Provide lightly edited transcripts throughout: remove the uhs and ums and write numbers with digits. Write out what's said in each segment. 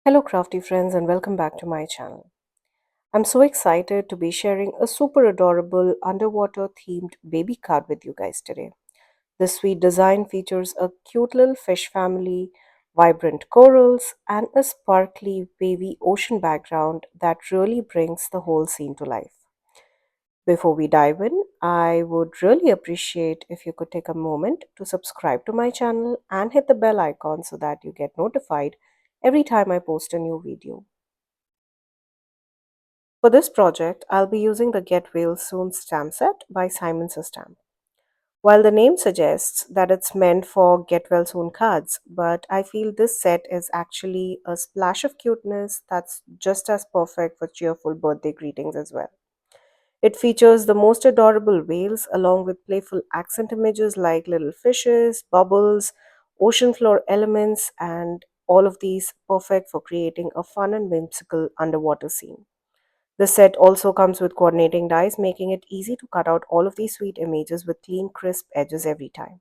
Hello, crafty friends, and welcome back to my channel. I'm so excited to be sharing a super adorable underwater themed baby card with you guys today. The sweet design features a cute little fish family, vibrant corals, and a sparkly wavy ocean background that really brings the whole scene to life. Before we dive in, I would really appreciate if you could take a moment to subscribe to my channel and hit the bell icon so that you get notified every time I post a new video. For this project, I'll be using the Get Well Soon stamp set by Simon's Stamp. While the name suggests that it's meant for Get Well Soon cards, but I feel this set is actually a splash of cuteness that's just as perfect for cheerful birthday greetings as well. It features the most adorable whales along with playful accent images like little fishes, bubbles, ocean floor elements, and all of these perfect for creating a fun and whimsical underwater scene. The set also comes with coordinating dies, making it easy to cut out all of these sweet images with clean, crisp edges every time.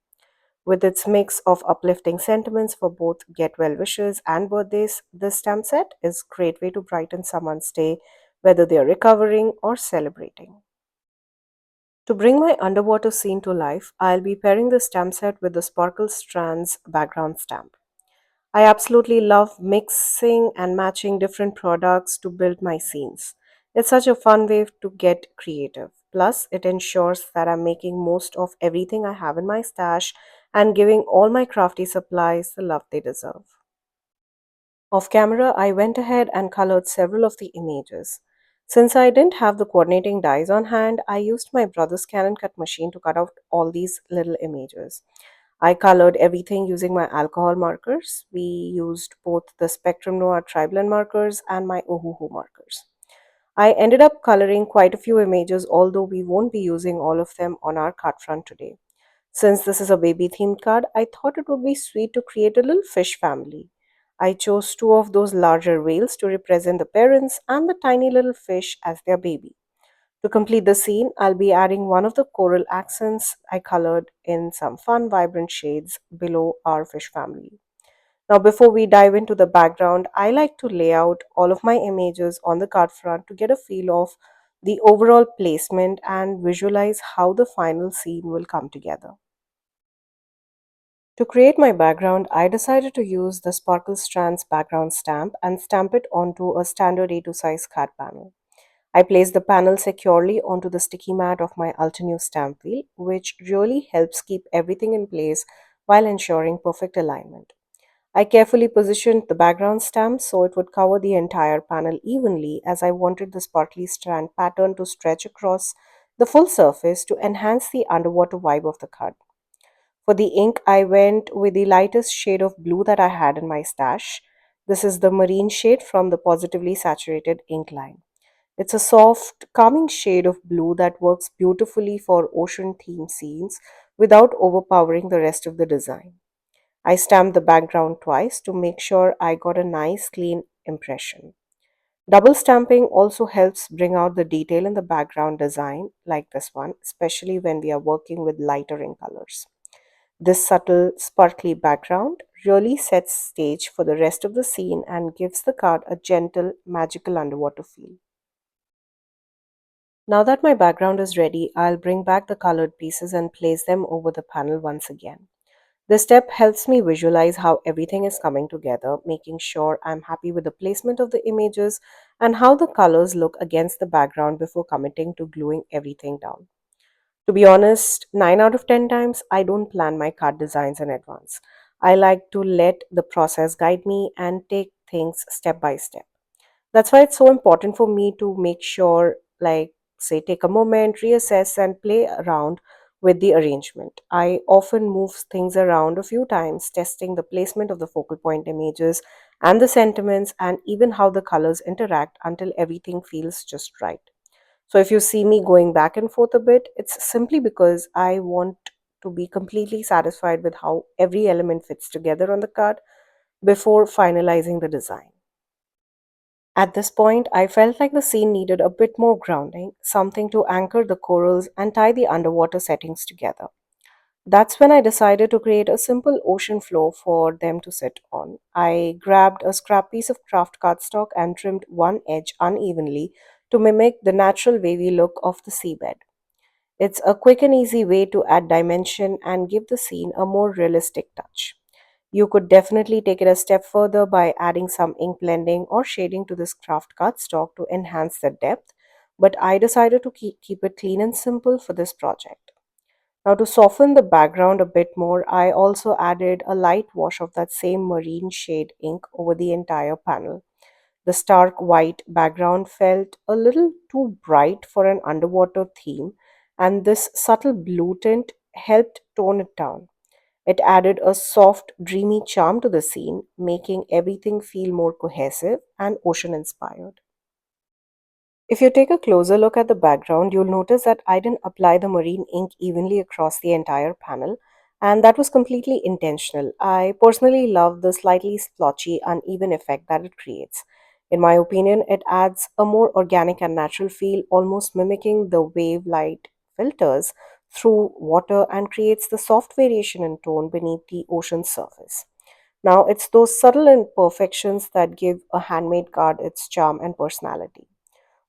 With its mix of uplifting sentiments for both get well wishes and birthdays, this stamp set is a great way to brighten someone's day, whether they are recovering or celebrating. To bring my underwater scene to life, I'll be pairing the stamp set with the Sparkle Strands background stamp. I absolutely love mixing and matching different products to build my scenes. It's such a fun way to get creative. Plus, it ensures that I'm making most of everything I have in my stash and giving all my crafty supplies the love they deserve. Off camera, I went ahead and colored several of the images. Since I didn't have the coordinating dies on hand, I used my brother's Canon cut machine to cut out all these little images. I colored everything using my alcohol markers. We used both the Spectrum Noir Triblend markers and my Ohuhu markers. I ended up coloring quite a few images, although we won't be using all of them on our card front today. Since this is a baby themed card, I thought it would be sweet to create a little fish family. I chose two of those larger whales to represent the parents and the tiny little fish as their baby. To complete the scene, I'll be adding one of the coral accents I colored in some fun, vibrant shades below our fish family. Now, before we dive into the background, I like to lay out all of my images on the card front to get a feel of the overall placement and visualize how the final scene will come together. To create my background, I decided to use the Sparkle Strands background stamp and stamp it onto a standard A2 size card panel. I placed the panel securely onto the sticky mat of my Ultinew stamp wheel, which really helps keep everything in place while ensuring perfect alignment. I carefully positioned the background stamp so it would cover the entire panel evenly, as I wanted the sparkly strand pattern to stretch across the full surface to enhance the underwater vibe of the card. For the ink, I went with the lightest shade of blue that I had in my stash. This is the marine shade from the Positively Saturated ink line. It's a soft, calming shade of blue that works beautifully for ocean theme scenes without overpowering the rest of the design. I stamped the background twice to make sure I got a nice, clean impression. Double stamping also helps bring out the detail in the background design, like this one, especially when we are working with lighter ink colors. This subtle, sparkly background really sets stage for the rest of the scene and gives the card a gentle, magical underwater feel. Now that my background is ready, I'll bring back the colored pieces and place them over the panel once again. This step helps me visualize how everything is coming together, making sure I'm happy with the placement of the images and how the colors look against the background before committing to gluing everything down. To be honest, 9 out of 10 times I don't plan my card designs in advance. I like to let the process guide me and take things step by step. That's why it's so important for me to make sure, like, say, take a moment, reassess, and play around with the arrangement. I often move things around a few times, testing the placement of the focal point images and the sentiments, and even how the colors interact until everything feels just right. So, if you see me going back and forth a bit, it's simply because I want to be completely satisfied with how every element fits together on the card before finalizing the design. At this point, I felt like the scene needed a bit more grounding, something to anchor the corals and tie the underwater settings together. That's when I decided to create a simple ocean floor for them to sit on. I grabbed a scrap piece of craft cardstock and trimmed one edge unevenly to mimic the natural wavy look of the seabed. It's a quick and easy way to add dimension and give the scene a more realistic touch. You could definitely take it a step further by adding some ink blending or shading to this craft cardstock to enhance the depth, but I decided to keep it clean and simple for this project. Now, to soften the background a bit more, I also added a light wash of that same marine shade ink over the entire panel. The stark white background felt a little too bright for an underwater theme, and this subtle blue tint helped tone it down. It added a soft, dreamy charm to the scene, making everything feel more cohesive and ocean inspired. If you take a closer look at the background, you'll notice that I didn't apply the marine ink evenly across the entire panel, and that was completely intentional. I personally love the slightly splotchy, uneven effect that it creates. In my opinion, it adds a more organic and natural feel, almost mimicking the wave light filters through water and creates the soft variation in tone beneath the ocean's surface. Now, it's those subtle imperfections that give a handmade card its charm and personality.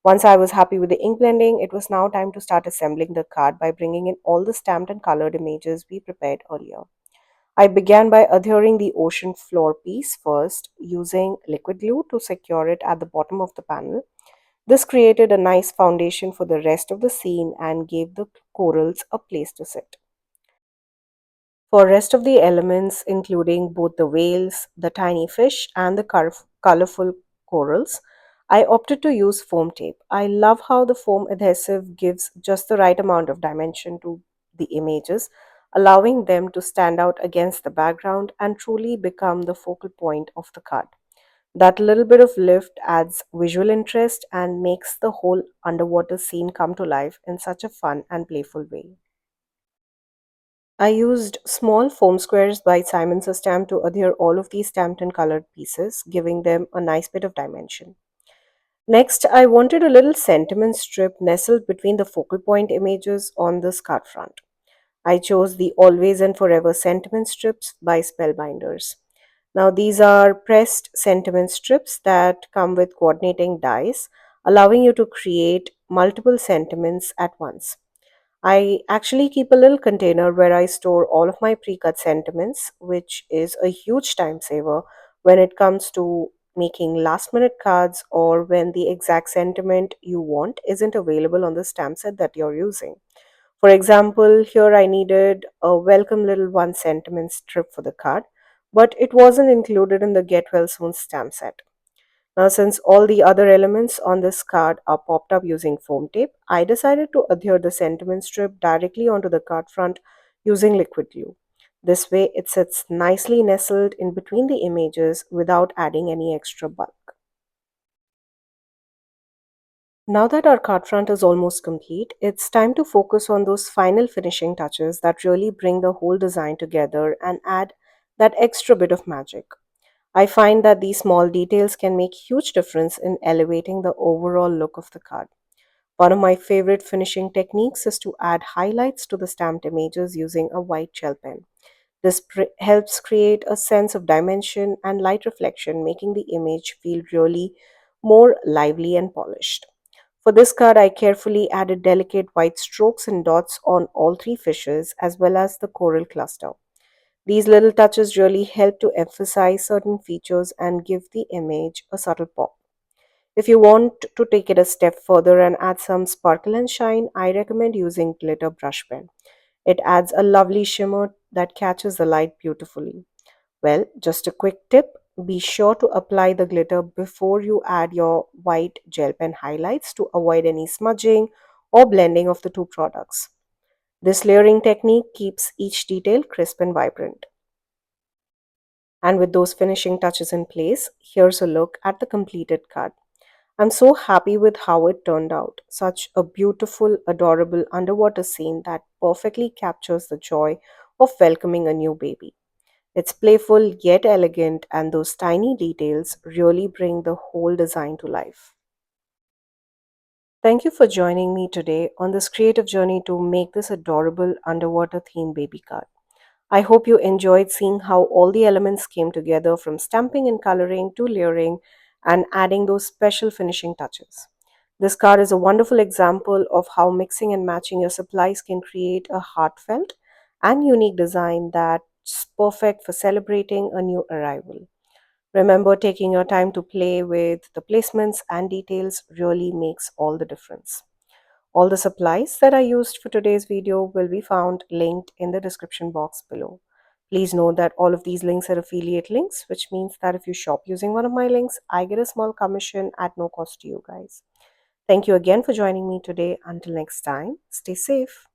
Once I was happy with the ink blending, it was now time to start assembling the card by bringing in all the stamped and colored images we prepared earlier. I began by adhering the ocean floor piece first, using liquid glue to secure it at the bottom of the panel. This created a nice foundation for the rest of the scene and gave the corals a place to sit. For rest of the elements, including both the whales, the tiny fish, and the colorful corals, I opted to use foam tape. I love how the foam adhesive gives just the right amount of dimension to the images, allowing them to stand out against the background and truly become the focal point of the card. That little bit of lift adds visual interest and makes the whole underwater scene come to life in such a fun and playful way. I used small foam squares by Simon Stamp to adhere all of these stamped and colored pieces, giving them a nice bit of dimension. Next, I wanted a little sentiment strip nestled between the focal point images on the card front. I chose the Always and Forever sentiment strips by Spellbinders. Now, these are pressed sentiment strips that come with coordinating dies, allowing you to create multiple sentiments at once. I actually keep a little container where I store all of my pre-cut sentiments, which is a huge time saver when it comes to making last minute cards or when the exact sentiment you want isn't available on the stamp set that you're using. For example, here I needed a welcome little one sentiment strip for the card, but it wasn't included in the Get Well Soon stamp set. Now, since all the other elements on this card are popped up using foam tape, I decided to adhere the sentiment strip directly onto the card front using liquid glue. This way, it sits nicely nestled in between the images without adding any extra bulk. Now that our card front is almost complete, it's time to focus on those final finishing touches that really bring the whole design together and add that extra bit of magic. I find that these small details can make huge difference in elevating the overall look of the card. One of my favorite finishing techniques is to add highlights to the stamped images using a white gel pen. This helps create a sense of dimension and light reflection, making the image feel really more lively and polished. For this card, I carefully added delicate white strokes and dots on all three fishes as well as the coral cluster. These little touches really help to emphasize certain features and give the image a subtle pop. If you want to take it a step further and add some sparkle and shine, I recommend using glitter brush pen. It adds a lovely shimmer that catches the light beautifully. Well, just a quick tip, be sure to apply the glitter before you add your white gel pen highlights to avoid any smudging or blending of the two products. This layering technique keeps each detail crisp and vibrant. And with those finishing touches in place, here's a look at the completed card. I'm so happy with how it turned out. Such a beautiful, adorable underwater scene that perfectly captures the joy of welcoming a new baby. It's playful yet elegant, and those tiny details really bring the whole design to life. Thank you for joining me today on this creative journey to make this adorable underwater theme baby card. I hope you enjoyed seeing how all the elements came together from stamping and coloring to layering and adding those special finishing touches. This card is a wonderful example of how mixing and matching your supplies can create a heartfelt and unique design that's perfect for celebrating a new arrival. Remember, taking your time to play with the placements and details really makes all the difference. All the supplies that I used for today's video will be found linked in the description box below. Please note that all of these links are affiliate links, which means that if you shop using one of my links, I get a small commission at no cost to you guys. Thank you again for joining me today. Until next time, stay safe.